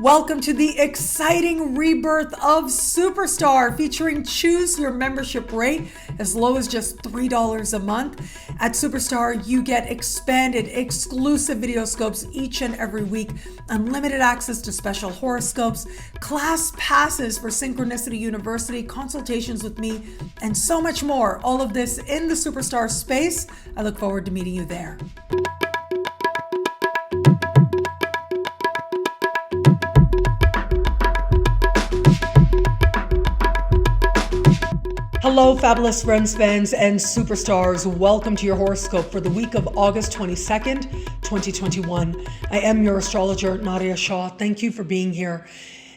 Welcome to the exciting rebirth of Superstar, featuring choose your membership rate as low as just $3 a month. At Superstar, you get expanded, exclusive video scopes each and every week, unlimited access to special horoscopes, class passes for Synchronicity University, consultations with me, and so much more. All of this in the Superstar space. I look forward to meeting you there. Hello, fabulous friends, fans, and superstars. Welcome to your horoscope for the week of August 22nd, 2021. I am your astrologer, Nadiya. Thank you for being here.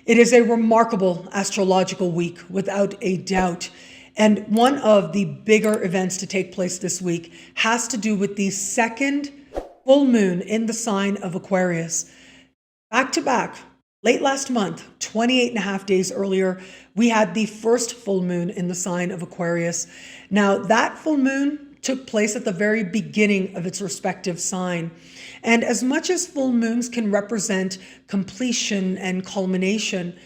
It is a remarkable astrological week, without a doubt. And one of the bigger events to take place this week has to do with the second full moon in the sign of Aquarius. Back to back. Late last month, 28 and a half days earlier, we had the first full moon in the sign of Aquarius. Now, that full moon took place at the very beginning of its respective sign. And as much as full moons can represent completion and culmination,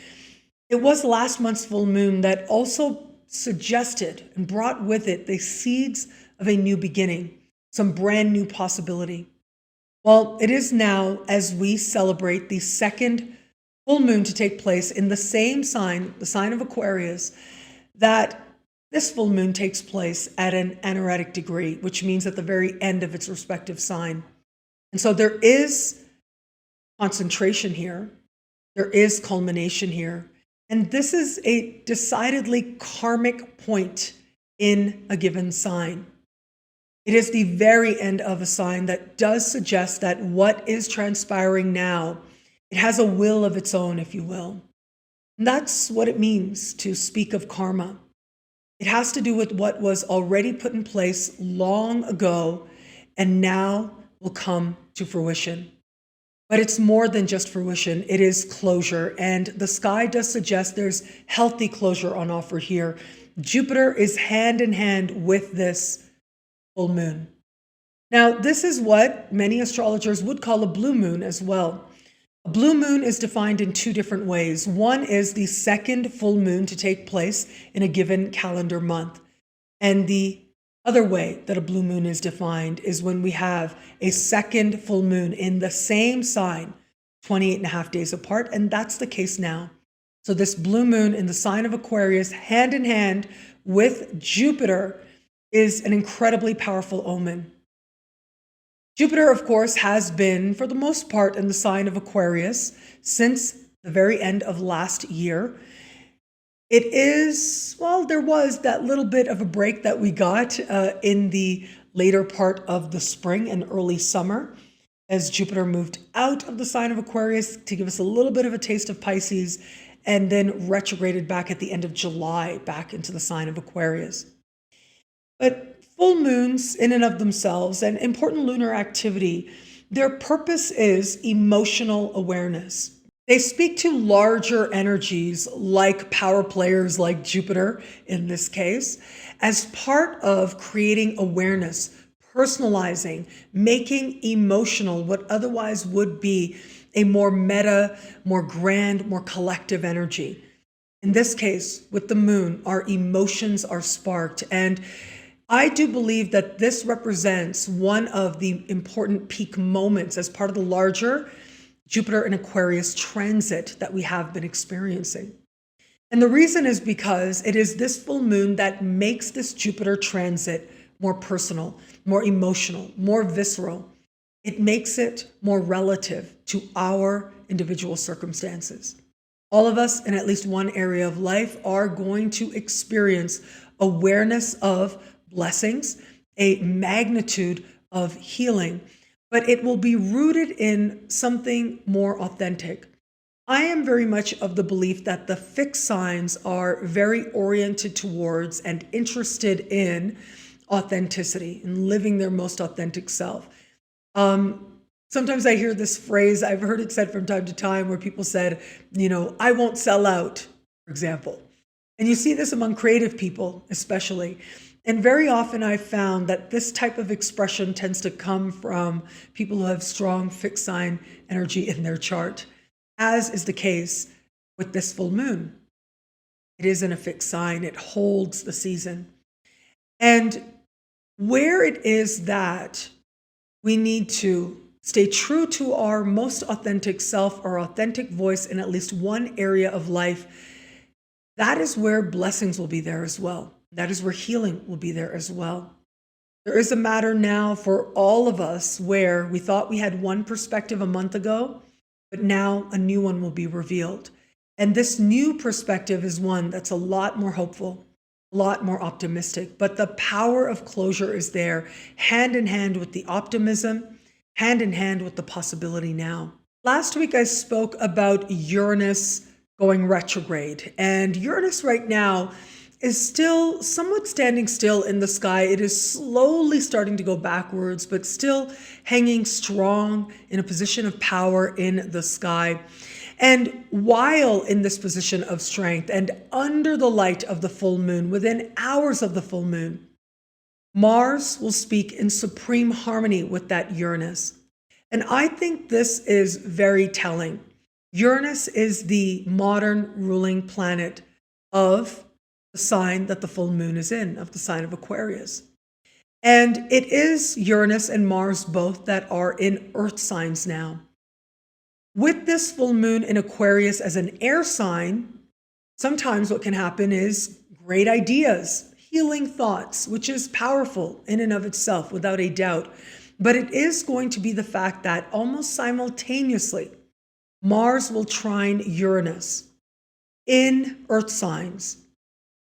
it was last month's full moon that also suggested and brought with it the seeds of a new beginning, some brand new possibility. Well, it is now, as we celebrate the second full moon to take place in the same sign, the sign of Aquarius, that this full moon takes place at an anaretic degree, which means at the very end of its respective sign. And so there is concentration here. There is culmination here. And this is a decidedly karmic point in a given sign. It is the very end of a sign that does suggest that what is transpiring now, it has a will of its own, if you will. And that's what it means to speak of karma. It has to do with what was already put in place long ago and now will come to fruition. But it's more than just fruition. It is closure. And the sky does suggest there's healthy closure on offer here. Jupiter is hand in hand with this full moon. Now, this is what many astrologers would call a blue moon as well. A blue moon is defined in two different ways. One is the second full moon to take place in a given calendar month. And the other way that a blue moon is defined is when we have a second full moon in the same sign, 28 and a half days apart. And that's the case now. So this blue moon in the sign of Aquarius, hand in hand with Jupiter, is an incredibly powerful omen. Jupiter, of course, has been, for the most part, in the sign of Aquarius since the very end of last year. It is, well, there was that little bit of a break that we got in the later part of the spring and early summer as Jupiter moved out of the sign of Aquarius to give us a little bit of a taste of Pisces and then retrograded back at the end of July back into the sign of Aquarius. But full moons in and of themselves and important lunar activity, their purpose is emotional awareness. They speak to larger energies like power players like Jupiter in this case, as part of creating awareness, personalizing, making emotional what otherwise would be a more meta, more grand, more collective energy. In this case, with the moon, our emotions are sparked, and I do believe that this represents one of the important peak moments as part of the larger Jupiter and Aquarius transit that we have been experiencing. And the reason is because it is this full moon that makes this Jupiter transit more personal, more emotional, more visceral. It makes it more relative to our individual circumstances. All of us in at least one area of life are going to experience awareness of blessings, a magnitude of healing, but it will be rooted in something more authentic. I am very much of the belief that the fixed signs are very oriented towards and interested in authenticity and living their most authentic self. Sometimes I hear this phrase, I've heard it said from time to time, where people said, I won't sell out, for example. And you see this among creative people, especially. And very often I've found that this type of expression tends to come from people who have strong fixed sign energy in their chart. as is the case with this full moon. It is in a fixed sign. It holds the season. And where it is that we need to stay true to our most authentic self, our authentic voice in at least one area of life, that is where blessings will be there as well. That is where healing will be there as well. There is a matter now for all of us where we thought we had one perspective a month ago, but now a new one will be revealed. And this new perspective is one that's a lot more hopeful, a lot more optimistic. But the power of closure is there, hand in hand with the optimism, hand in hand with the possibility now. Last week, I spoke about Uranus going retrograde. And Uranus right now is still somewhat standing still in the sky. It is slowly starting to go backwards, but still hanging strong in a position of power in the sky. And while in this position of strength and under the light of the full moon, within hours of the full moon, Mars will speak in supreme harmony with that Uranus. And I think this is very telling. Uranus is the modern ruling planet of the sign that the full moon is in, of the sign of Aquarius. And it is Uranus and Mars both that are in earth signs now. With this full moon in Aquarius as an air sign, sometimes what can happen is great ideas, healing thoughts, which is powerful in and of itself, without a doubt. But it is going to be the fact that almost simultaneously, Mars will trine Uranus in earth signs,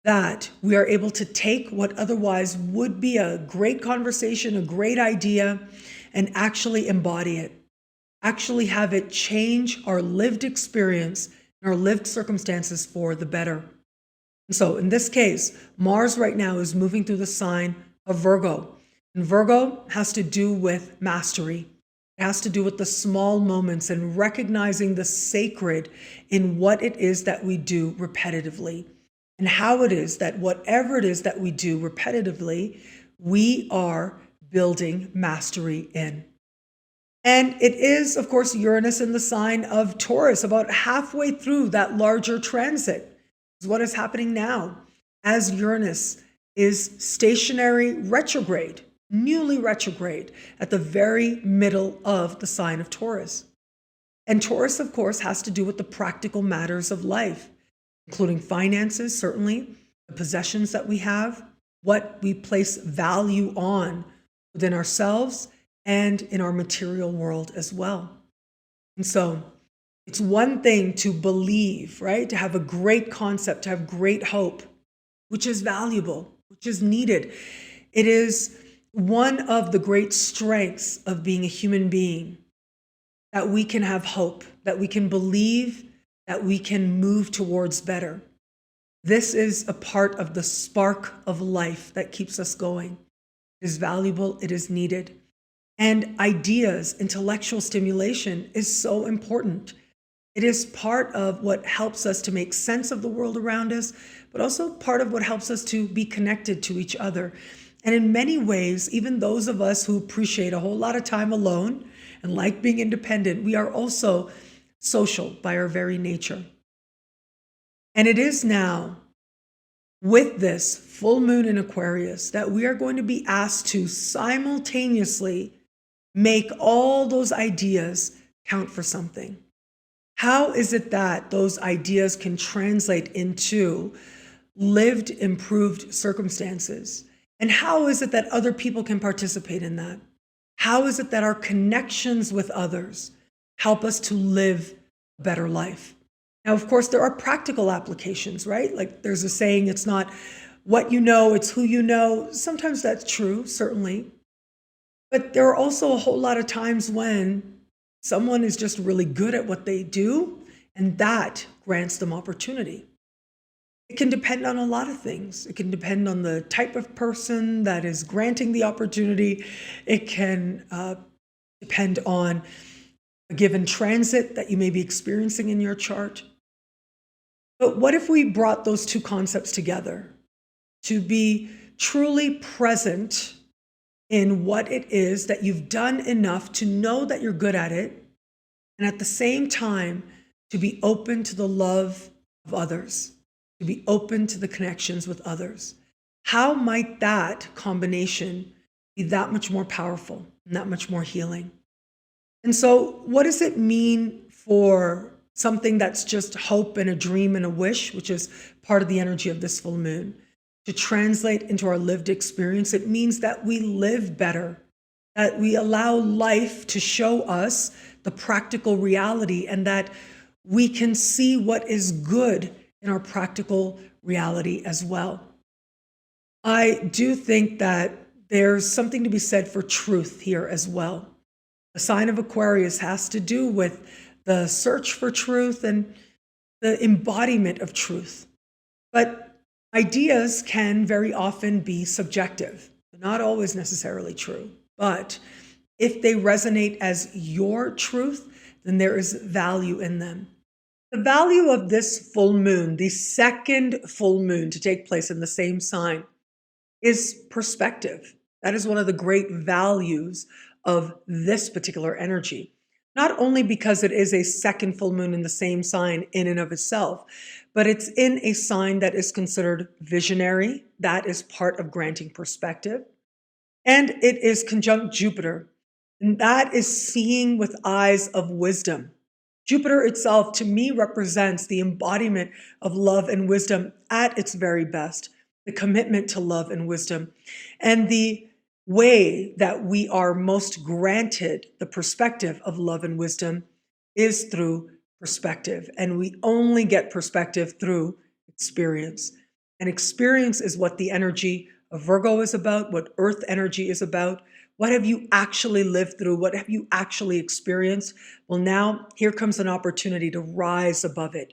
that we are able to take what otherwise would be a great conversation, a great idea, and actually embody it. Actually have it change our lived experience and our lived circumstances for the better. And so in this case, Mars right now is moving through the sign of Virgo. And Virgo has to do with mastery. It has to do with the small moments and recognizing the sacred in what it is that we do repetitively. And how it is that whatever it is that we do repetitively, we are building mastery in. And it is, of course, Uranus in the sign of Taurus, about halfway through that larger transit is what is happening now, as Uranus is stationary retrograde, newly retrograde, at the very middle of the sign of Taurus. And Taurus, of course, has to do with the practical matters of life, including finances, certainly, the possessions that we have, what we place value on within ourselves, and in our material world as well. And so it's one thing to believe, right? To have a great concept, to have great hope, which is valuable, which is needed. It is one of the great strengths of being a human being, that we can have hope, that we can believe, that we can move towards better. This is a part of the spark of life that keeps us going. It is valuable, it is needed. And ideas, intellectual stimulation is so important. It is part of what helps us to make sense of the world around us, but also part of what helps us to be connected to each other. And in many ways, even those of us who appreciate a whole lot of time alone and like being independent, we are also social by our very nature. And it is now, with this full moon in Aquarius, that we are going to be asked to simultaneously make all those ideas count for something. How is it that those ideas can translate into lived, improved circumstances? And how is it that other people can participate in that? How is it that our connections with others help us to live a better life? Now, of course, there are practical applications, right? Like there's a saying, it's not what you know, it's who you know. Sometimes that's true, certainly. But there are also a whole lot of times when someone is just really good at what they do, and that grants them opportunity. It can depend on a lot of things. It can depend on the type of person that is granting the opportunity. It can depend on a given transit that you may be experiencing in your chart. But what if we brought those two concepts together to be truly present in what it is that you've done enough to know that you're good at it, and at the same time, to be open to the love of others, to be open to the connections with others. How might that combination be that much more powerful and that much more healing? And so, what does it mean for something that's just hope and a dream and a wish, which is part of the energy of this full moon, to translate into our lived experience? It means that we live better, that we allow life to show us the practical reality, and that we can see what is good in our practical reality as well. I do think that there's something to be said for truth here as well. The sign of Aquarius has to do with the search for truth and the embodiment of truth. But ideas can very often be subjective. They're not always necessarily true. But if they resonate as your truth, then there is value in them. The value of this full moon, the second full moon to take place in the same sign, is perspective. That is one of the great values of this particular energy. Not only because it is a second full moon in the same sign in and of itself, but it's in a sign that is considered visionary. That is part of granting perspective. And it is conjunct Jupiter. And that is seeing with eyes of wisdom. Jupiter itself, to me, represents the embodiment of love and wisdom at its very best, the commitment to love and wisdom. And the way that we are most granted the perspective of love and wisdom is through perspective. And we only get perspective through experience. And experience is what the energy of Virgo is about, what Earth energy is about. What have you actually lived through? What have you actually experienced? Well, now here comes an opportunity to rise above it,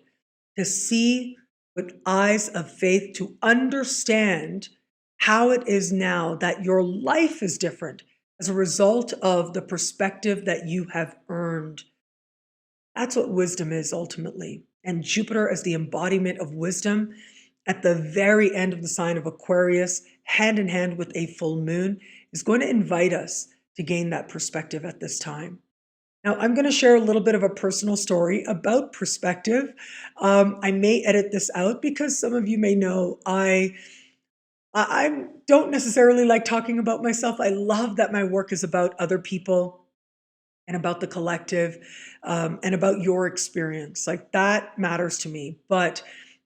to see with eyes of faith, to understand how it is now that your life is different as a result of the perspective that you have earned. That's what wisdom is ultimately. And Jupiter as the embodiment of wisdom at the very end of the sign of Aquarius, hand in hand with a full moon, is going to invite us to gain that perspective at this time. Now, I'm going to share a little bit of a personal story about perspective. I may edit this out because some of you may know I don't necessarily like talking about myself. I love that my work is about other people and about the collective and about your experience. Like, that matters to me. But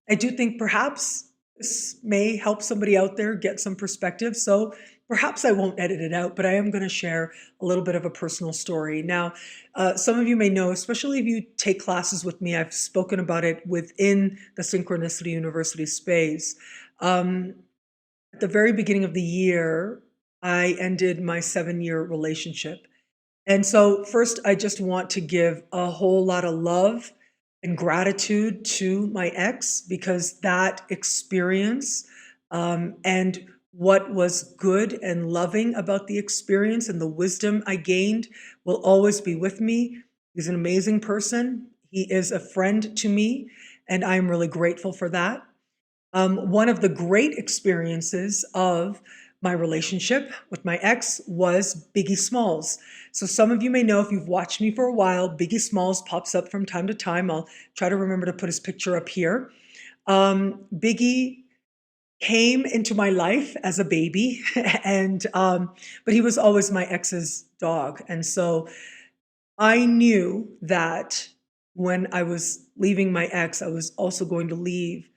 I do think perhaps this may help somebody out there get some perspective. So perhaps I won't edit it out, but I am going to share a little bit of a personal story. Now, some of you may know, especially if you take classes with me, I've spoken about it within the Synchronicity University space. At the very beginning of the year, I ended my 7-year relationship. And so first, I just want to give a whole lot of love and gratitude to my ex, because that experience and what was good and loving about the experience and the wisdom I gained will always be with me. He's an amazing person. He is a friend to me, and I'm really grateful for that. One of the great experiences of my relationship with my ex was Biggie Smalls. So some of you may know, if you've watched me for a while, Biggie Smalls pops up from time to time. I'll try to remember to put his picture up here. Biggie came into my life as a baby, and but he was always my ex's dog. And so I knew that when I was leaving my ex, I was also going to leave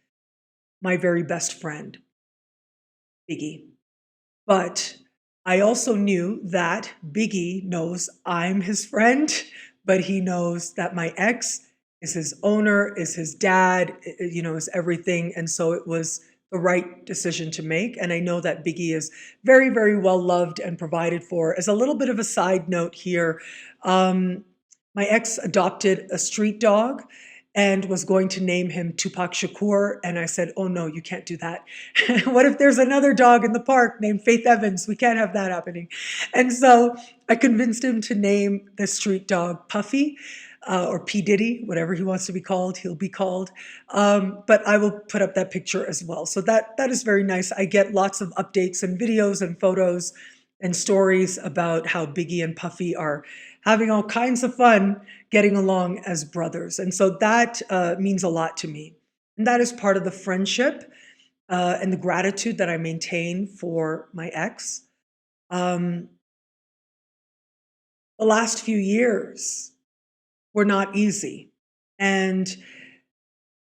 my very best friend, Biggie. But I also knew that Biggie knows I'm his friend, but he knows that my ex is his owner, is his dad, is everything. And so it was the right decision to make. And I know that Biggie is very, very well loved and provided for. As a little bit of a side note here, my ex adopted a street dog and was going to name him Tupac Shakur. And I said, oh no, you can't do that. What if there's another dog in the park named Faith Evans? We can't have that happening. And so I convinced him to name the street dog Puffy, or P. Diddy, whatever he wants to be called, he'll be called. But I will put up that picture as well. So that is very nice. I get lots of updates and videos and photos and stories about how Biggie and Puffy are having all kinds of fun, getting along as brothers. And so that means a lot to me. And that is part of the friendship and the gratitude that I maintain for my ex. The last few years were not easy. And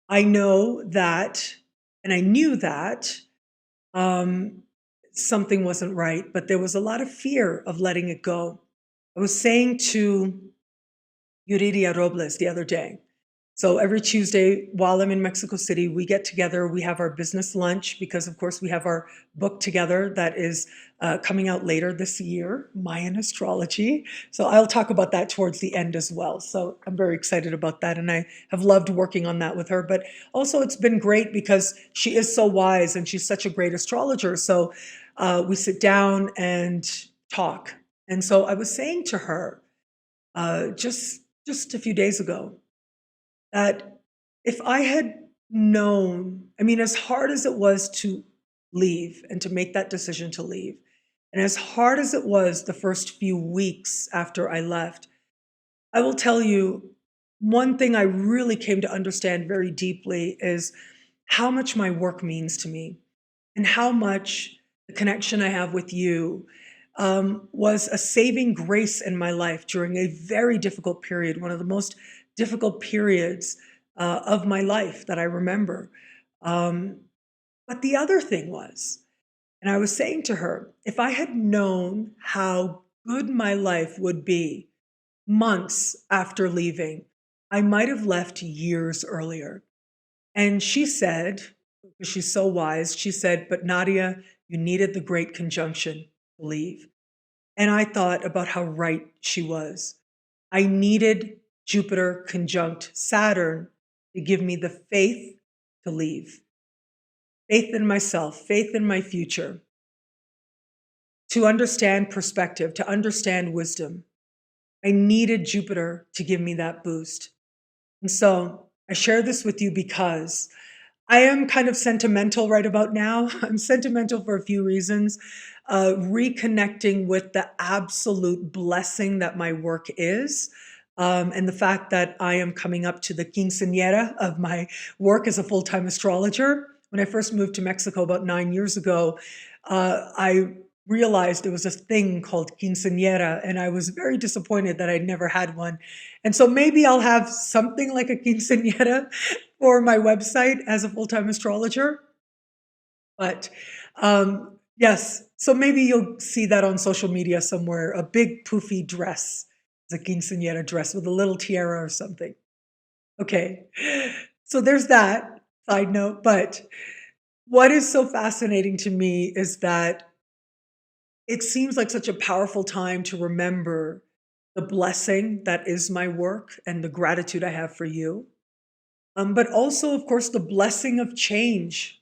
I know that, and I knew that something wasn't right, but there was a lot of fear of letting it go. I was saying to YURIRIA Robles the other day, so every Tuesday while I'm in Mexico City, we get together, we have our business lunch because of course we have our book together that is coming out later this year, Mayan Astrology. So I'll talk about that towards the end as well. So I'm very excited about that and I have loved working on that with her. But also it's been great because she is so wise and she's such a great astrologer. So we sit down and talk. And so I was saying to her just a few days ago, that if I had known, I mean, as hard as it was to leave and to make that decision to leave, and as hard as it was the first few weeks after I left, I will tell you one thing I really came to understand very deeply is how much my work means to me and how much the connection I have with you was a saving grace in my life during a very difficult period, one of the most difficult periods of my life that I remember. But the other thing was, and I was saying to her, if I had known how good my life would be months after leaving, I might have left years earlier. And she said, because she's so wise, she said, but Nadiya, you needed the great conjunction to leave. And I thought about how right she was. I needed Jupiter conjunct Saturn to give me the faith to leave, faith in myself, faith in my future, to understand perspective, to understand wisdom. I needed Jupiter to give me that boost. And so I share this with you because I am kind of sentimental right about now. I'm sentimental for a few reasons. Reconnecting with the absolute blessing that my work is. And the fact that I am coming up to the quinceañera of my work as a full-time astrologer. When I first moved to Mexico about 9 years ago, I realized there was a thing called quinceañera, and I was very disappointed that I'd never had one. And so maybe I'll have something like a quinceañera for my website as a full-time astrologer. But yes, so maybe you'll see that on social media somewhere, a big poofy dress, the quinceañera dress with a little tiara or something. Okay, so there's that side note. But what is so fascinating to me is that it seems like such a powerful time to remember the blessing that is my work and the gratitude I have for you. But also, of course, the blessing of change,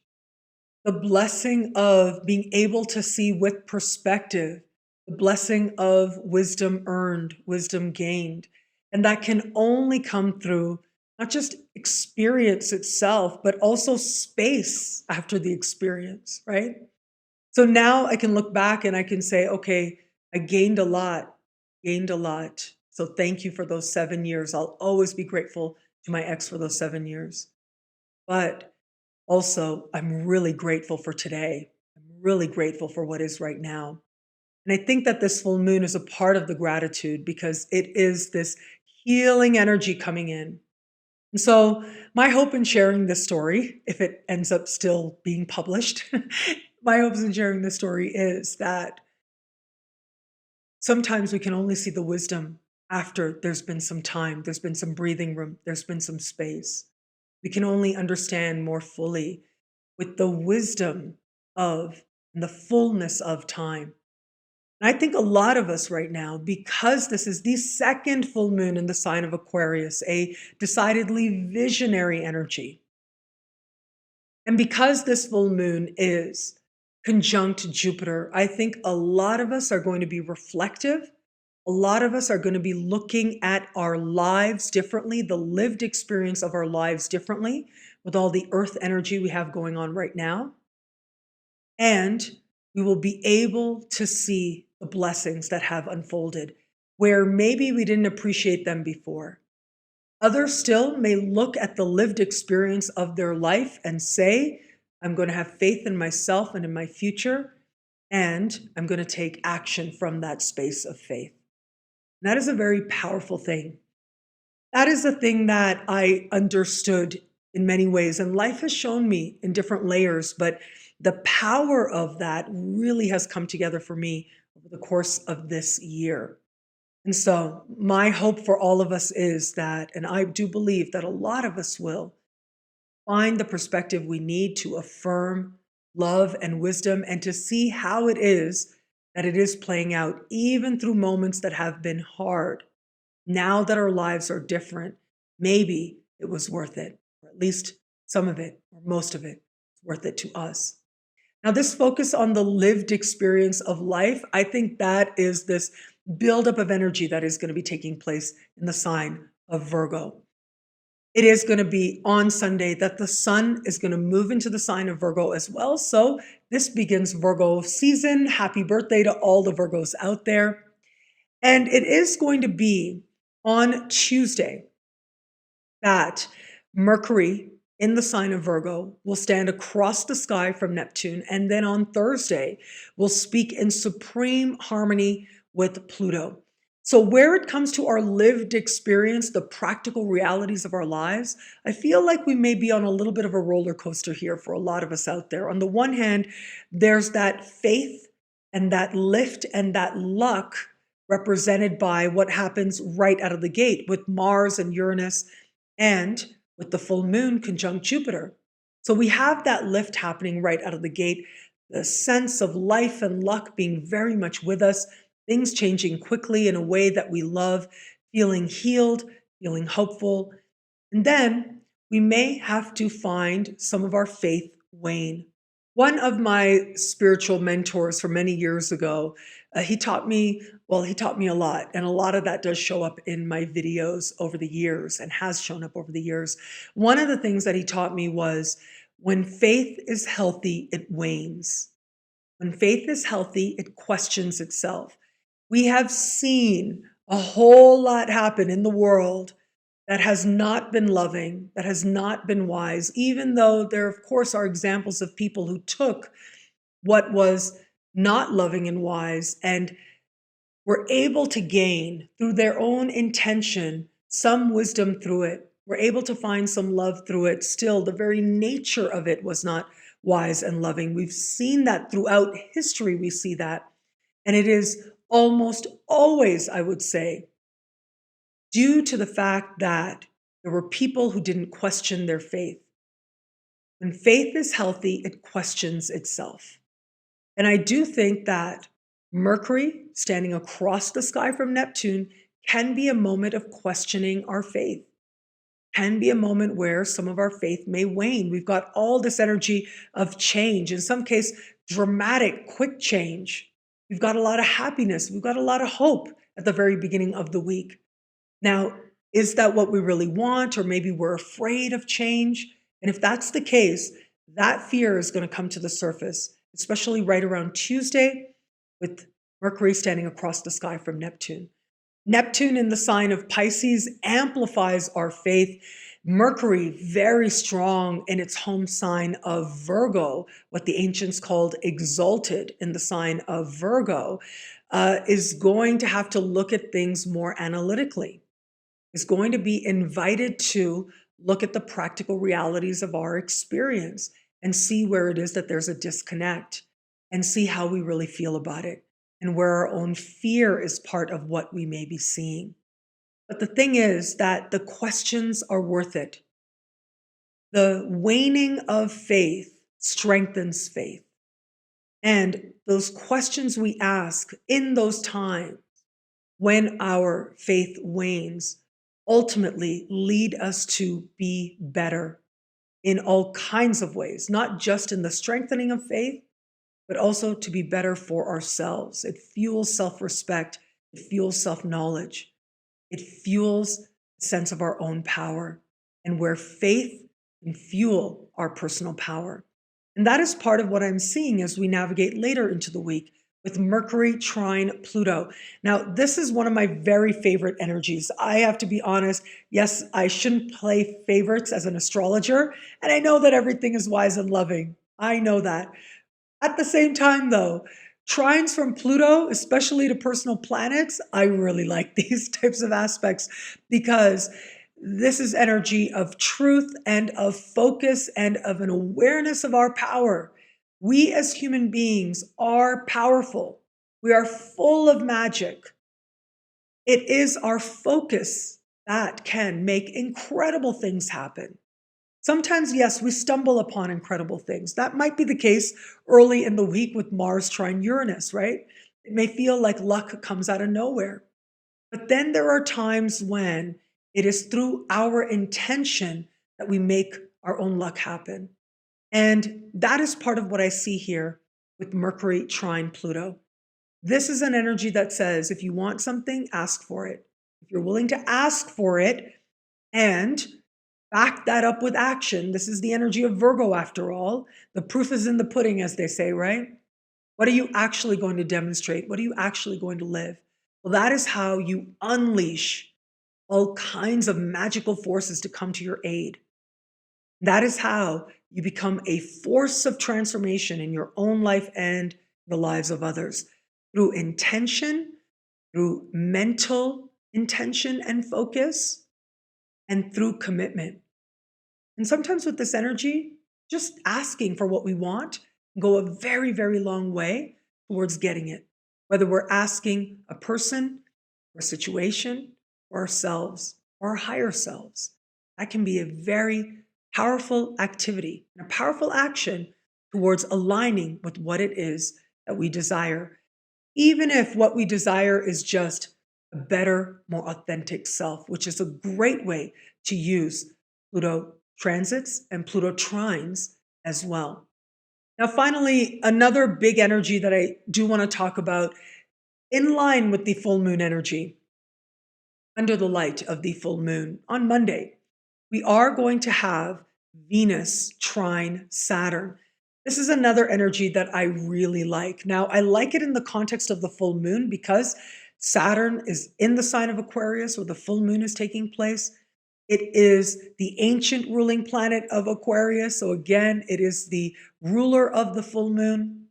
the blessing of being able to see with perspective, the blessing of wisdom earned, wisdom gained. And that can only come through not just experience itself, but also space after the experience, right? So now I can look back and I can say, okay, I gained a lot, gained a lot. So thank you for those 7 years. I'll always be grateful to my ex for those 7 years. But also, I'm really grateful for today. I'm really grateful for what is right now. And I think that this full moon is a part of the gratitude because it is this healing energy coming in. And so my hope in sharing this story, if it ends up still being published, my hopes in sharing this story is that sometimes we can only see the wisdom after there's been some time, there's been some breathing room, there's been some space. We can only understand more fully with the wisdom of and the fullness of time. And I think a lot of us right now, because this is the second full moon in the sign of Aquarius, a decidedly visionary energy, and because this full moon is conjunct Jupiter, I think a lot of us are going to be reflective. A lot of us are going to be looking at our lives differently, the lived experience of our lives differently, with all the earth energy we have going on right now. And we will be able to see the blessings that have unfolded. where maybe we didn't appreciate them before. Others still may look at the lived experience of their life and say, I'm going to have faith in myself and in my future, and I'm going to take action from that space of faith. And that is a very powerful thing. That is a thing that I understood in many ways, and life has shown me in different layers, but the power of that really has come together for me over the course of this year. And so my hope for all of us is that, and I do believe that a lot of us will, find the perspective we need to affirm love and wisdom and to see how it is that it is playing out, even through moments that have been hard. Now that our lives are different, maybe it was worth it, or at least some of it, or most of it, is worth it to us. Now, this focus on the lived experience of life, I think that is this buildup of energy that is going to be taking place in the sign of Virgo. It is going to be on Sunday that the sun is going to move into the sign of Virgo as well. So this begins Virgo season. Happy birthday to all the Virgos out there. And it is going to be on Tuesday that Mercury in the sign of Virgo will stand across the sky from Neptune, and then on Thursday will speak in supreme harmony with Pluto. So where it comes to our lived experience, the practical realities of our lives, I feel like we may be on a little bit of a roller coaster here for a lot of us out there. On the one hand, there's that faith and that lift and that luck represented by what happens right out of the gate with Mars and Uranus and with the full moon conjunct Jupiter. So we have that lift happening right out of the gate, the sense of life and luck being very much with us, things changing quickly in a way that we love, feeling healed, feeling hopeful. And then we may have to find some of our faith wane. One of my spiritual mentors from many years ago, he taught me a lot. And a lot of that does show up in my videos over the years and has shown up over the years. One of the things that he taught me was when faith is healthy, it wanes. When faith is healthy, it questions itself. We have seen a whole lot happen in the world that has not been loving, that has not been wise, even though there, of course, are examples of people who took what was not loving and wise and were able to gain through their own intention some wisdom through it, were able to find some love through it. Still, the very nature of it was not wise and loving. We've seen that throughout history, we see that. And it is almost always, I would say, due to the fact that there were people who didn't question their faith. When faith is healthy, it questions itself. And I do think that Mercury standing across the sky from Neptune can be a moment of questioning our faith, can be a moment where some of our faith may wane. We've got all this energy of change, in some case, dramatic, quick change. We've got a lot of happiness. We've got a lot of hope at the very beginning of the week. Now, is that what we really want? Or maybe we're afraid of change? And if that's the case, that fear is going to come to the surface, especially right around Tuesday with Mercury standing across the sky from Neptune. Neptune in the sign of Pisces amplifies our faith. Mercury, very strong in its home sign of Virgo, what the ancients called exalted in the sign of Virgo, is going to have to look at things more analytically, is going to be invited to look at the practical realities of our experience and see where it is that there's a disconnect and see how we really feel about it and where our own fear is part of what we may be seeing. But the thing is that the questions are worth it. The waning of faith strengthens faith. And those questions we ask in those times when our faith wanes ultimately lead us to be better in all kinds of ways, not just in the strengthening of faith, but also to be better for ourselves. It fuels self-respect. It fuels self-knowledge. It fuels a sense of our own power, and where faith can fuel our personal power. And that is part of what I'm seeing as we navigate later into the week with Mercury trine Pluto. Now, this is one of my very favorite energies. I have to be honest. Yes, I shouldn't play favorites as an astrologer, and I know that everything is wise and loving. I know that. At the same time, though, trines from Pluto, especially to personal planets, I really like these types of aspects because this is energy of truth and of focus and of an awareness of our power. We as human beings are powerful. We are full of magic. It is our focus that can make incredible things happen. Sometimes, yes, we stumble upon incredible things. That might be the case early in the week with Mars trine Uranus, right? It may feel like luck comes out of nowhere. But then there are times when it is through our intention that we make our own luck happen. And that is part of what I see here with Mercury trine Pluto. This is an energy that says, if you want something, ask for it. If you're willing to ask for it and back that up with action, this is the energy of Virgo after all. The proof is in the pudding, as they say, right? What are you actually going to demonstrate? What are you actually going to live? Well, that is how you unleash all kinds of magical forces to come to your aid. That is how you become a force of transformation in your own life and the lives of others through intention, through mental intention and focus, and through commitment. And sometimes with this energy, just asking for what we want can go a very, very long way towards getting it. Whether we're asking a person, or a situation, or ourselves, or our higher selves, that can be a very powerful activity and a powerful action towards aligning with what it is that we desire. Even if what we desire is just a better, more authentic self, which is a great way to use Pluto transits and Pluto trines as well. Now, finally, another big energy that I do want to talk about in line with the full moon energy, under the light of the full moon on Monday, we are going to have Venus trine Saturn. This is another energy that I really like. Now, I like it in the context of the full moon because Saturn is in the sign of Aquarius where the full moon is taking place. It is the ancient ruling planet of Aquarius. So again, it is the ruler of the full moon,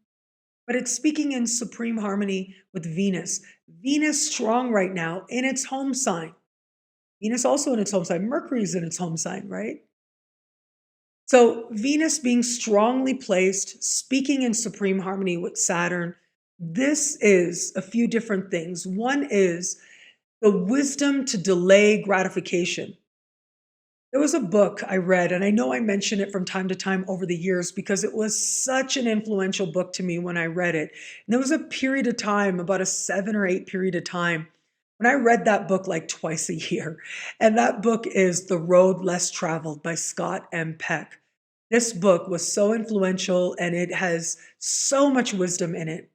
but it's speaking in supreme harmony with Venus. Venus strong right now in its home sign. Venus also in its home sign. Mercury is in its home sign, right? So Venus being strongly placed, speaking in supreme harmony with Saturn, this is a few different things. One is the wisdom to delay gratification. There was a book I read, and I know I mention it from time to time over the years because it was such an influential book to me when I read it. And there was a period of time, about a 7 or 8 period of time, when I read that book like twice a year. And that book is The Road Less Traveled by Scott M. Peck. This book was so influential and it has so much wisdom in it.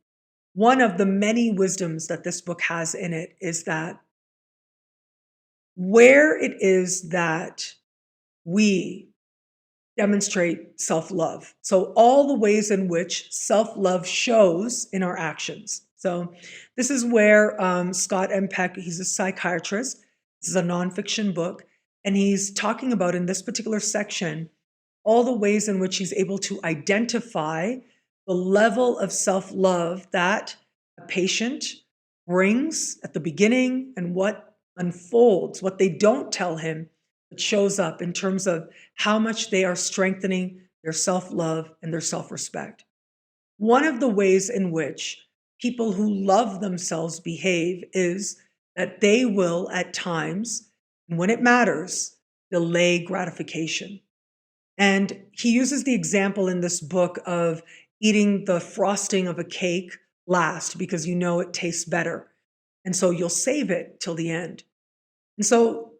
One of the many wisdoms that this book has in it is that where it is that we demonstrate self-love. So all the ways in which self-love shows in our actions. So this is where Scott M. Peck, he's a psychiatrist. This is a nonfiction book. And he's talking about in this particular section, all the ways in which he's able to identify the level of self-love that a patient brings at the beginning and what unfolds, what they don't tell him, it shows up in terms of how much they are strengthening their self-love and their self-respect. One of the ways in which people who love themselves behave is that they will, at times, and when it matters, delay gratification. And he uses the example in this book of eating the frosting of a cake last because you know it tastes better. And so you'll save it till the end. And so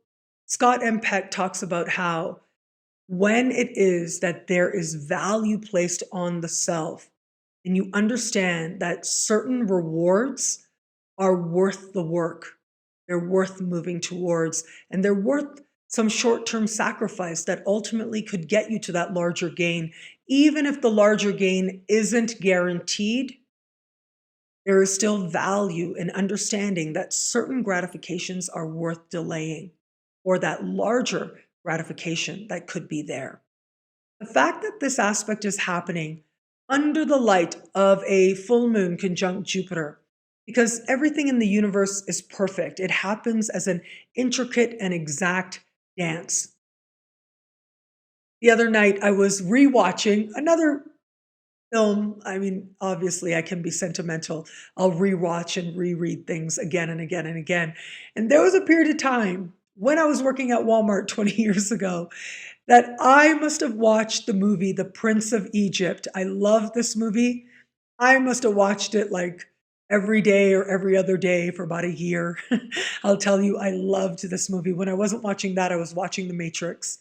Scott M. Peck talks about how when it is that there is value placed on the self, and you understand that certain rewards are worth the work, they're worth moving towards, and they're worth some short-term sacrifice that ultimately could get you to that larger gain, even if the larger gain isn't guaranteed, There is still value in understanding that certain gratifications are worth delaying, or that larger gratification that could be there. The fact that this aspect is happening under the light of a full moon conjunct Jupiter, because everything in the universe is perfect. It happens as an intricate and exact dance. The other night, I was rewatching another film. I mean, obviously, I can be sentimental. I'll rewatch and reread things again and again and again. And there was a period of time when I was working at Walmart 20 years ago that I must have watched the movie The Prince of Egypt. I love this movie. I must have watched it like every day or every other day for about a year. I'll tell you, I loved this movie. When I wasn't watching that, I was watching The Matrix.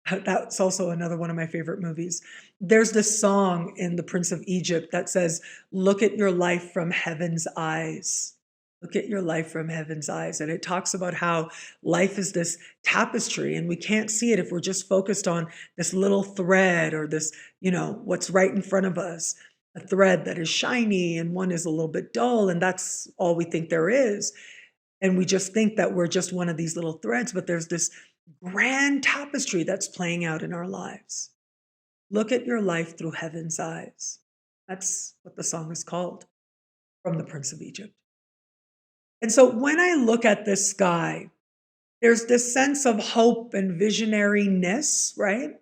That's also another one of my favorite movies. There's this song in The Prince of Egypt that says, "Look at your life from heaven's eyes." Look at your life from heaven's eyes. And it talks about how life is this tapestry and we can't see it if we're just focused on this little thread or this, what's right in front of us. A thread that is shiny and one is a little bit dull, and that's all we think there is. And we just think that we're just one of these little threads, but there's this grand tapestry that's playing out in our lives. Look at your life through heaven's eyes. That's what the song is called, from The Prince of Egypt. And so when I look at this sky, there's this sense of hope and visionariness, right?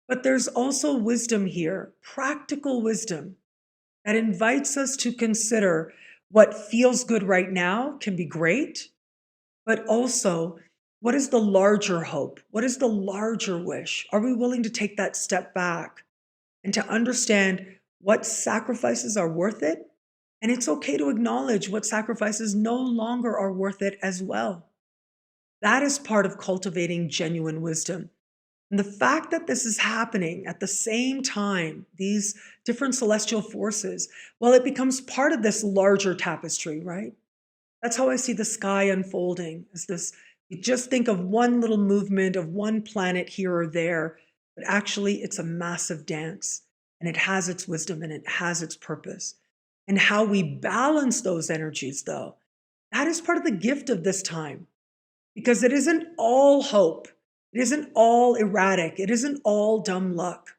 But there's also wisdom here, practical wisdom, that invites us to consider what feels good right now can be great, but also what is the larger hope? What is the larger wish? Are we willing to take that step back and to understand what sacrifices are worth it? And it's okay to acknowledge what sacrifices no longer are worth it as well. That is part of cultivating genuine wisdom. And the fact that this is happening at the same time, these different celestial forces, well, it becomes part of this larger tapestry, right? That's how I see the sky unfolding, is this, you just think of one little movement of one planet here or there, but actually it's a massive dance, and it has its wisdom and it has its purpose. And how we balance those energies, though, that is part of the gift of this time, because it isn't all hope. It isn't all erratic. It isn't all dumb luck.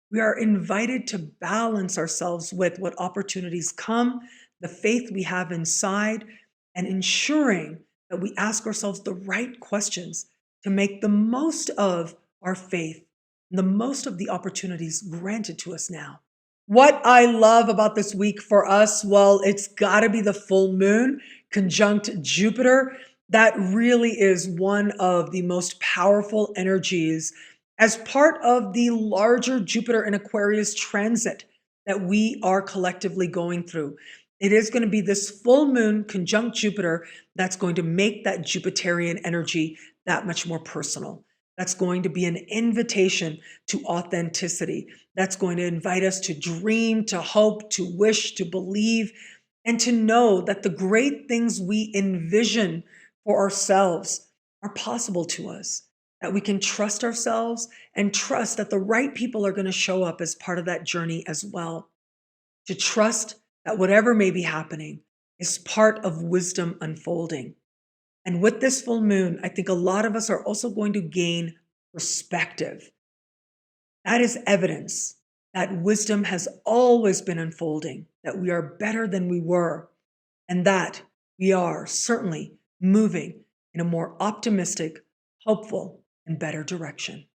We are invited to balance ourselves with what opportunities come, the faith we have inside, and ensuring that we ask ourselves the right questions to make the most of our faith and the most of the opportunities granted to us now. What I love about this week for us, well, it's got to be the full moon conjunct Jupiter. That really is one of the most powerful energies as part of the larger Jupiter and Aquarius transit that we are collectively going through. It is going to be this full moon conjunct Jupiter that's going to make that Jupiterian energy that much more personal. That's going to be an invitation to authenticity. That's going to invite us to dream, to hope, to wish, to believe, and to know that the great things we envision for ourselves are possible to us, that we can trust ourselves and trust that the right people are going to show up as part of that journey as well. To trust that whatever may be happening is part of wisdom unfolding. And with this full moon, I think a lot of us are also going to gain perspective. That is evidence that wisdom has always been unfolding, that we are better than we were, and that we are certainly moving in a more optimistic, hopeful, and better direction.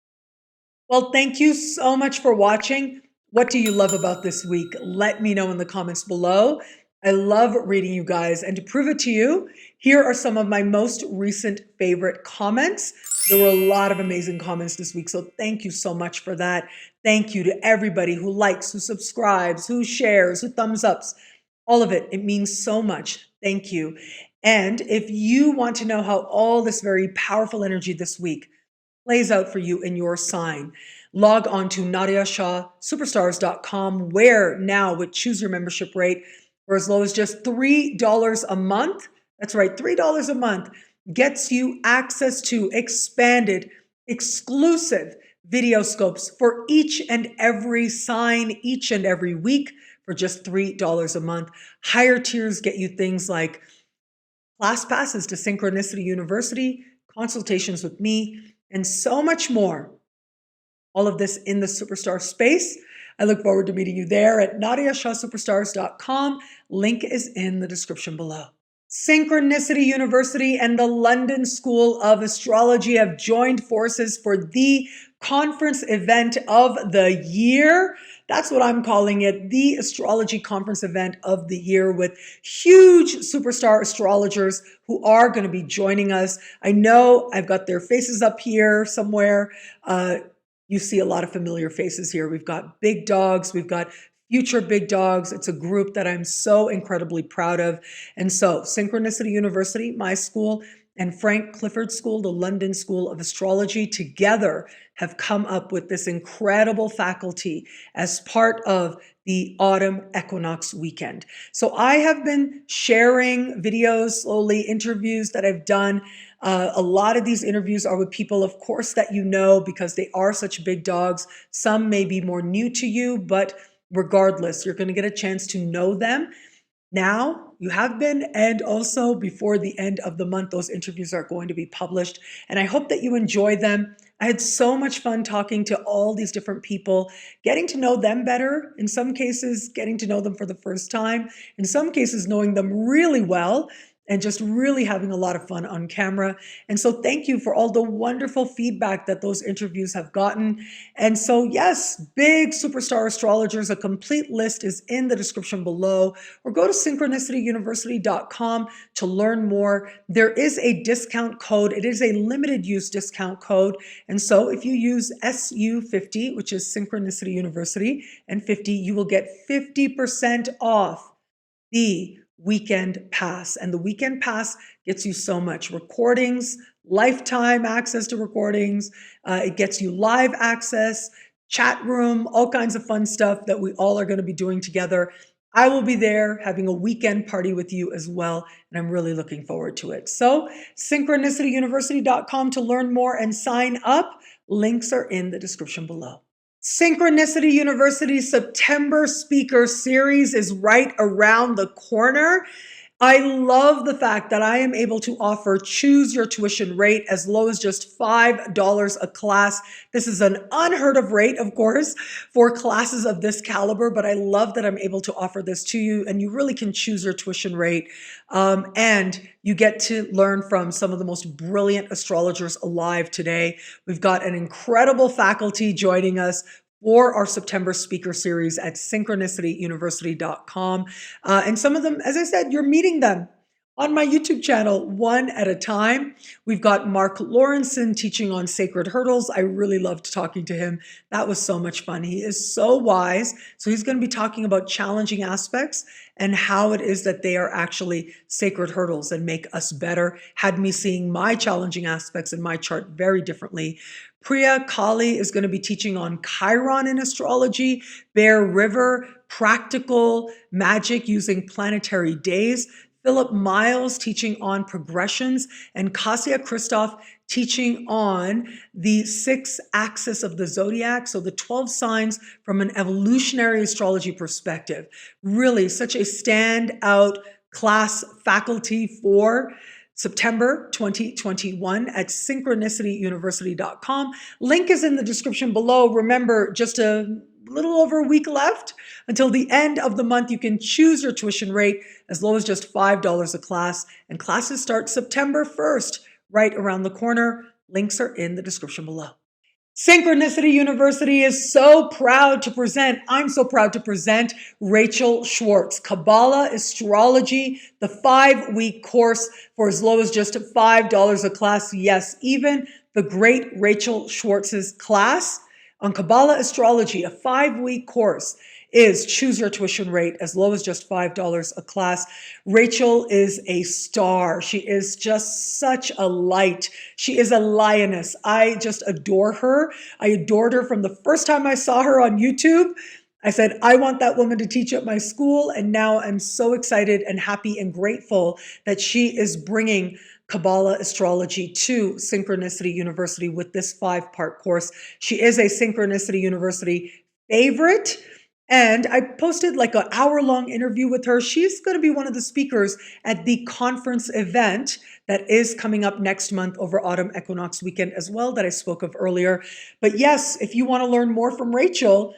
Well, thank you so much for watching. What do you love about this week? Let me know in the comments below. I love reading you guys, and to prove it to you, here are some of my most recent favorite comments. There were a lot of amazing comments this week, so thank you so much for that. Thank you to everybody who likes, who subscribes, who shares, who thumbs ups, all of it. It means so much. Thank you. And if you want to know how all this very powerful energy this week plays out for you in your sign, log on to NadiyaShahSuperstars.com, where now with Choose Your Membership Rate, for as low as just $3 a month, that's right, $3 a month, gets you access to expanded, exclusive video scopes for each and every sign, each and every week, for just $3 a month. Higher tiers get you things like class passes to Synchronicity University, consultations with me, and so much more. All of this in the superstar space. I look forward to meeting you there at nadiyashahsuperstars.com. Link is in the description below. Synchronicity University and the London School of Astrology have joined forces for the conference event of the year. That's what I'm calling it, the astrology conference event of the year, with huge superstar astrologers who are going to be joining us. I know I've got their faces up here somewhere. You see a lot of familiar faces here. We've got big dogs. We've got future big dogs. It's a group that I'm so incredibly proud of. And so Synchronicity University, my school, and Frank Clifford School, the London School of Astrology, together have come up with this incredible faculty as part of the Autumn Equinox weekend. So I have been sharing videos, slowly, interviews that I've done. A lot of these interviews are with people, of course, that you know because they are such big dogs. Some may be more new to you, but regardless, you're going to get a chance to know them. Now, you have been, and also before the end of the month, those interviews are going to be published, and I hope that you enjoy them. I had so much fun talking to all these different people, getting to know them better, in some cases, getting to know them for the first time, in some cases, knowing them really well, and just really having a lot of fun on camera. And so thank you for all the wonderful feedback that those interviews have gotten. And so yes, big superstar astrologers, a complete list is in the description below, or go to synchronicityuniversity.com to learn more. There is a discount code. It is a limited use discount code. And so if you use SU50, which is Synchronicity University, and 50, you will get 50% off the weekend pass. And the weekend pass gets you so much: recordings, lifetime access to recordings. It gets you live access, chat room, all kinds of fun stuff that we all are going to be doing together. I will be there having a weekend party with you as well, and I'm really looking forward to it. So synchronicityuniversity.com to learn more and sign up. Links are in the description below. Synchronicity University's September Speaker Series is right around the corner. I love the fact that I am able to offer choose your tuition rate as low as just $5 a class. This is an unheard of rate, of course, for classes of this caliber, but I love that I'm able to offer this to you, and you really can choose your tuition rate. And you get to learn from some of the most brilliant astrologers alive today. We've got an incredible faculty joining us for our September speaker series at synchronicityuniversity.com. And some of them, as I said, you're meeting them on my YouTube channel one at a time. We've got Mark Lawrenson teaching on sacred hurdles. I really loved talking to him. That was so much fun. He is so wise. So he's going to be talking about challenging aspects and how it is that they are actually sacred hurdles and make us better. Had me seeing my challenging aspects in my chart very differently. Priya Kali is going to be teaching on Chiron in astrology, Bear River, practical magic using planetary days. Philip Miles teaching on progressions, and Kasia Christoph teaching on the 6 axis of the zodiac, so the 12 signs from an evolutionary astrology perspective. Really such a standout class faculty for September 2021 at synchronicityuniversity.com. Link is in the description below. Remember, just a little over a week left until the end of the month. You can choose your tuition rate as low as just $5 a class, and classes start September 1st, right around the corner. Links are in the description below. Synchronicity University is so proud to present, I'm so proud to present Rachel Schwartz, Kabbalah Astrology, the 5-week course for as low as just $5 a class. Yes, even the great Rachel Schwartz's class on Kabbalah Astrology, a 5-week course, is choose your tuition rate as low as just $5 a class. Rachel is a star. She is just such a light. She is a lioness. I just adore her. I adored her from the first time I saw her on YouTube. I said, I want that woman to teach at my school. And now I'm so excited and happy and grateful that she is bringing Kabbalah Astrology to Synchronicity University with this 5-part course. She is a Synchronicity University favorite. And I posted like an hour-long interview with her. She's going to be one of the speakers at the conference event that is coming up next month over Autumn Equinox weekend as well, that I spoke of earlier. But yes, if you want to learn more from Rachel,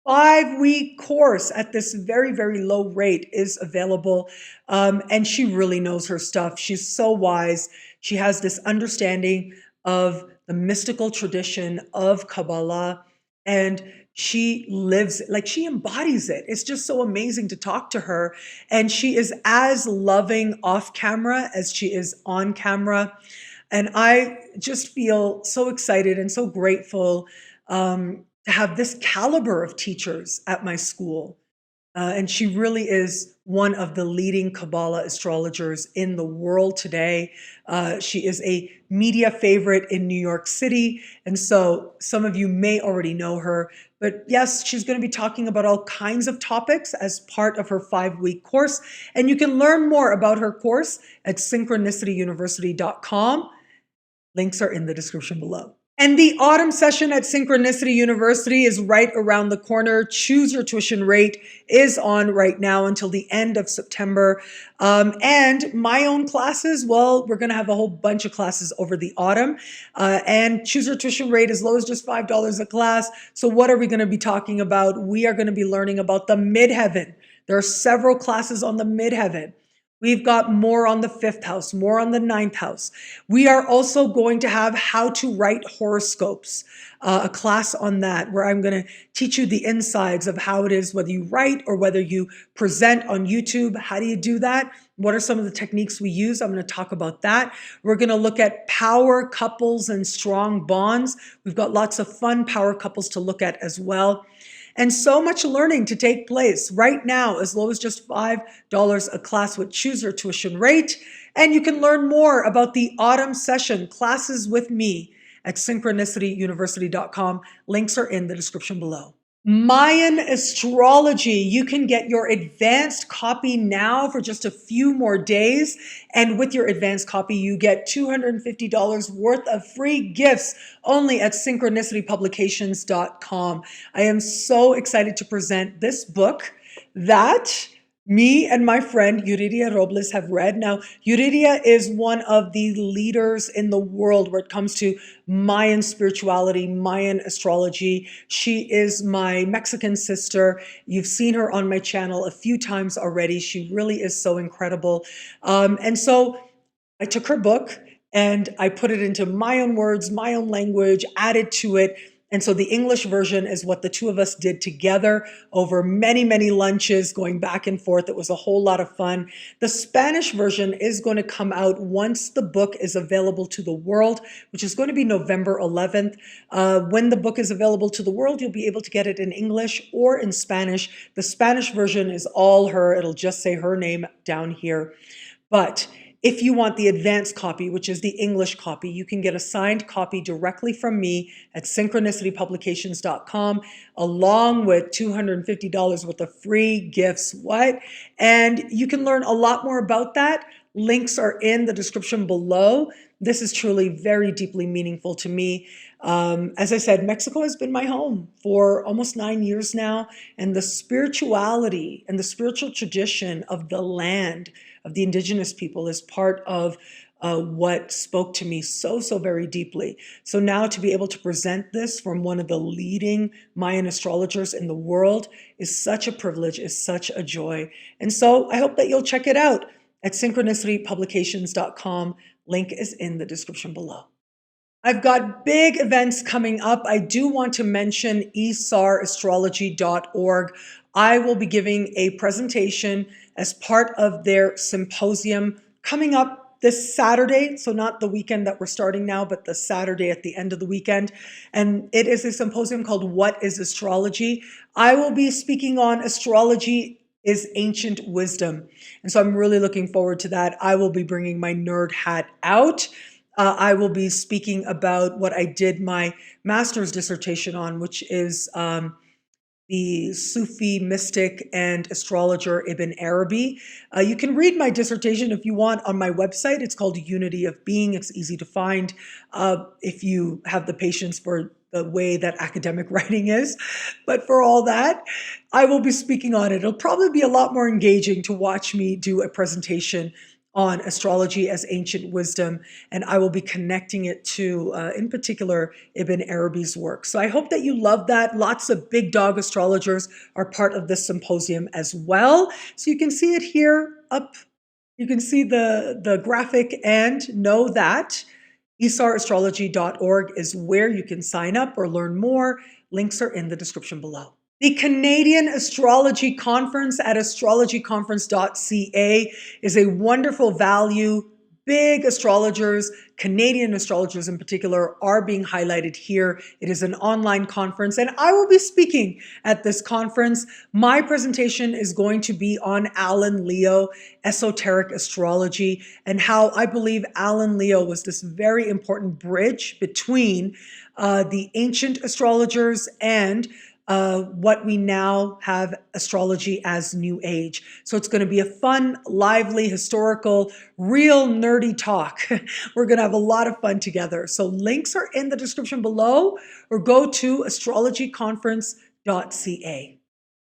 5-week course at this very, very low rate is available. And she really knows her stuff. She's so wise. She has this understanding of the mystical tradition of Kabbalah, and she lives, like she embodies it. It's just so amazing to talk to her. And she is as loving off camera as she is on camera. And I just feel so excited and so grateful to have this caliber of teachers at my school. And she really is one of the leading Kabbalah astrologers in the world today. She is a media favorite in New York City. And so some of you may already know her. But yes, she's going to be talking about all kinds of topics as part of her 5-week course. And you can learn more about her course at synchronicityuniversity.com. Links are in the description below. And the autumn session at Synchronicity University is right around the corner. Choose your tuition rate is on right now until the end of September. And my own classes, well, we're going to have a whole bunch of classes over the autumn. And choose your tuition rate as low as just $5 a class. So what are we going to be talking about? We are going to be learning about the midheaven. There are several classes on the midheaven. We've got more on the 5th house, more on the 9th house. We are also going to have how to write horoscopes, a class on that, where I'm going to teach you the insides of how it is, whether you write or whether you present on YouTube. How do you do that? What are some of the techniques we use? I'm going to talk about that. We're going to look at power couples and strong bonds. We've got lots of fun power couples to look at as well. And so much learning to take place right now, as low as just $5 a class with choose your tuition rate. And you can learn more about the autumn session classes with me at synchronicityuniversity.com. Links are in the description below. Mayan Astrology. You can get your advanced copy now for just a few more days. And with your advanced copy, you get $250 worth of free gifts only at synchronicitypublications.com. I am so excited to present this book that me and my friend YURIRIA Robles have read. Now, YURIRIA is one of the leaders in the world where it comes to Mayan spirituality, Mayan astrology. She is my Mexican sister. You've seen her on my channel a few times already. She really is so incredible. And so I took her book and I put it into my own words, my own language, added to it. And so the English version is what the two of us did together over many, many lunches, going back and forth. It was a whole lot of fun. The Spanish version is going to come out once the book is available to the world, which is going to be November 11th. When the book is available to the world, you'll be able to get it in English or in Spanish. The Spanish version is all her. It'll just say her name down here. But if you want the advanced copy, which is the English copy, you can get a signed copy directly from me at synchronicitypublications.com, along with $250 worth of free gifts. What? And you can learn a lot more about that. Links are in the description below. This is truly very deeply meaningful to me. As I said, Mexico has been my home for almost 9 years now, and the spirituality and the spiritual tradition of the land, of the indigenous people, is part of what spoke to me so, so very deeply. So now to be able to present this from one of the leading Mayan astrologers in the world is such a privilege, is such a joy. And so I hope that you'll check it out at synchronicitypublications.com. Link is in the description below. I've got big events coming up. I do want to mention esarastrology.org. I will be giving a presentation as part of their symposium coming up this Saturday. So not the weekend that we're starting now, but the Saturday at the end of the weekend. And it is a symposium called What is Astrology? I will be speaking on astrology is ancient wisdom. And so I'm really looking forward to that. I will be bringing my nerd hat out. I will be speaking about what I did my master's dissertation on, which is the Sufi mystic and astrologer Ibn Arabi. You can read my dissertation if you want on my website. It's called Unity of Being. It's easy to find if you have the patience for the way that academic writing is. But for all that, I will be speaking on it. It'll probably be a lot more engaging to watch me do a presentation on astrology as ancient wisdom, and I will be connecting it to, in particular, Ibn Arabi's work. So I hope that you love that. Lots of big dog astrologers are part of this symposium as well. So you can see it here up. You can see the graphic, and know that esarastrology.org is where you can sign up or learn more. Links are in the description below. The Canadian Astrology Conference at astrologyconference.ca is a wonderful value. Big astrologers, Canadian astrologers in particular, are being highlighted here. It is an online conference, and I will be speaking at this conference. My presentation is going to be on Alan Leo, esoteric astrology, and how I believe Alan Leo was this very important bridge between the ancient astrologers and what we now have astrology as New Age. So it's going to be a fun, lively, historical, real nerdy talk. We're going to have a lot of fun together. So links are in the description below, or go to astrologyconference.ca.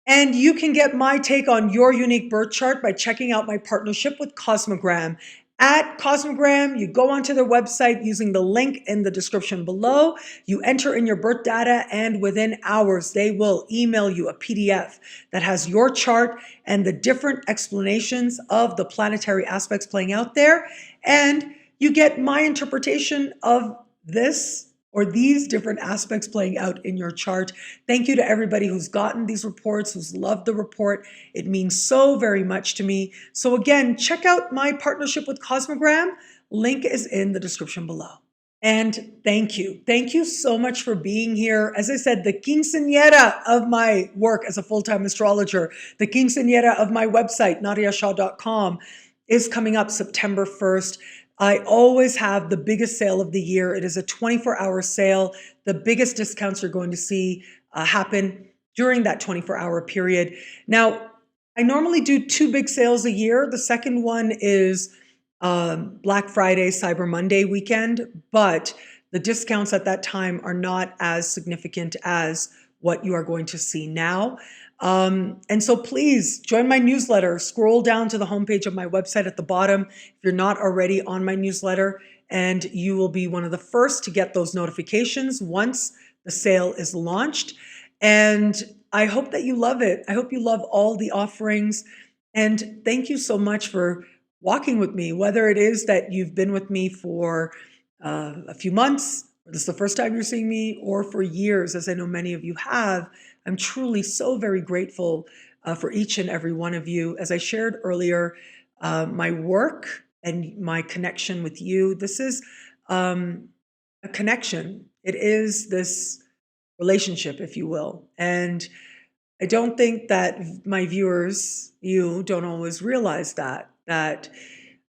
And you can get my take on your unique birth chart by checking out my partnership with Cosmogram. At Cosmogram, you go onto their website using the link in the description below. You enter in your birth data, and within hours, they will email you a PDF that has your chart and the different explanations of the planetary aspects playing out there. And you get my interpretation of this or these different aspects playing out in your chart. Thank you to everybody who's gotten these reports, who's loved the report. It means so very much to me. So again, check out my partnership with Cosmogram. Link is in the description below. And thank you. Thank you so much for being here. As I said, the quinceañera of my work as a full-time astrologer, the quinceañera of my website, nadiyashah.com, is coming up September 1st. I always have the biggest sale of the year. It is a 24-hour sale. The biggest discounts you're going to see happen during that 24-hour period. Now, I normally do 2 big sales a year. The second one is Black Friday, Cyber Monday weekend, but the discounts at that time are not as significant as what you are going to see now. And so please join my newsletter. Scroll down to the homepage of my website at the bottom if you're not already on my newsletter, and you will be one of the first to get those notifications once the sale is launched. And I hope that you love it. I hope you love all the offerings. And thank you so much for walking with me, whether it is that you've been with me for a few months, or this is the first time you're seeing me, or for years, as I know many of you have. I'm truly so very grateful for each and every one of you. As I shared earlier, my work and my connection with you, this is a connection. It is this relationship, if you will. And I don't think that my viewers, you don't always realize that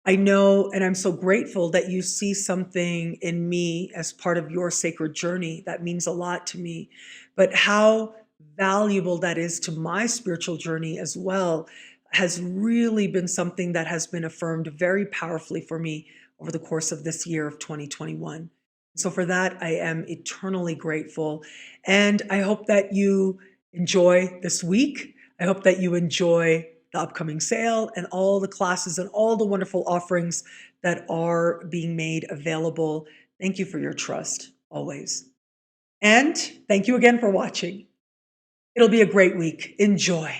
I know, and I'm so grateful that you see something in me as part of your sacred journey. That means a lot to me. But how valuable that is to my spiritual journey as well has really been something that has been affirmed very powerfully for me over the course of this year of 2021. So for that, I am eternally grateful. And I hope that you enjoy this week. I hope that you enjoy the upcoming sale and all the classes and all the wonderful offerings that are being made available. Thank you for your trust, always. And thank you again for watching. It'll be a great week. Enjoy.